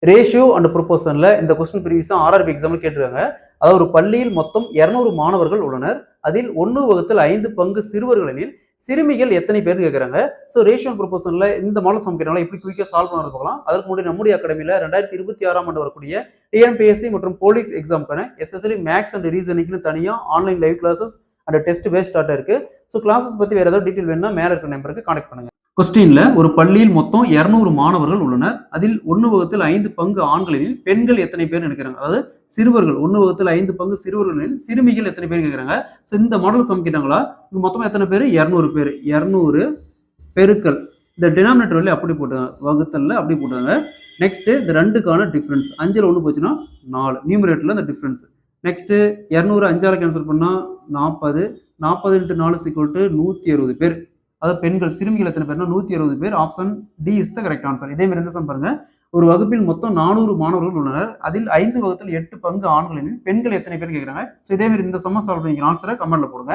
Ratio and ப்ரொபோர்ஷன்ல இந்த question ப்ரீவியஸா RRB எக்ஸாம்ல கேட்டிருக்காங்க. அதாவது ஒரு பள்ளியில் மொத்தம் 200 மாணவர்கள் உள்ளனர். அதில் 1/5 பங்கு சிறுவர்கள் எனில் சிறுமிகள் எத்தனை பேர் கேட்கறாங்க. ஸோ ரேஷியோ அண்ட் ப்ரொபோர்ஷன்ல இந்த மாடல் சம் கேட்டாலும் எப்படி குயிக்கா சால்வ் பண்ண பார்க்கலாம். அதற்கு முன்னாடி நம்முடைய அகாடமியில 2026ஆம் ஆண்டு வரக்கூடிய டிஎன்பிஎஸ்சி மற்றும் போலீஸ் எக்ஸாமுக்கான எஸ்பெஷலி மேக்ஸ் அண்ட் ரீசனிங்னு தனியா online live classes and test based start இருக்கு. ஸோ கிளாஸஸ் பத்தி வேற ஏதாவது டீடைல் வேணும்னா மேல இருக்க நம்பருக்கு கான்டாக்ட் பண்ணுங்க. கொஸ்டின்ல ஒரு பள்ளியில் மொத்தம் 200 மாணவர்கள் உள்ளனர். அதில் 1/5 பங்கு ஆண்களில் பெண்கள் எத்தனை பேர் இருக்கிறாங்க. அதாவது சிறுவர்கள் 1/5 பங்கு சிறுவர்களில் சிறுமிகள் எத்தனை பேர் கேட்கிறாங்க. ஸோ இந்த மாடல் சம் கேட்டாங்களா இங்க மொத்தம் எத்தனை பேர் 200 பேர். 200 பெருக்கல் இந்த டினாமினேட்டர் வழி அப்படி போட்டாங்க, வகுத்தல்ல அப்படி போட்டாங்க. நெக்ஸ்ட் இந்த ரெண்டுக்கான டிஃபரன்ஸ் 5ல் 1 போச்சுன்னா 4 நியூமரேட்டர்ல இந்த டிஃபரன்ஸ். நெக்ஸ்ட் 200 5ஆல கேன்சல் பண்ணா 40 40 × 4 = 160 பேர். அதாவது பெண்கள் சிறுமிகள் எத்தனை பேர்னா 160 பேர். Option D is the correct answer. இதே மாதிரி இந்த சம் பாருங்க. ஒரு வகுப்பில் மொத்தம் 400 மாணவர்கள் உள்ளனர். அதில் 5/8 பங்கு ஆண்கள் எனில் பெண்கள் எத்தனை பேர் கேட்கறாங்க. ஸோ இதே மாதிரி இந்த சம்ம சால்வ் பண்ணிக்கிற ஆன்சரை கமெண்ட்ல போடுங்க.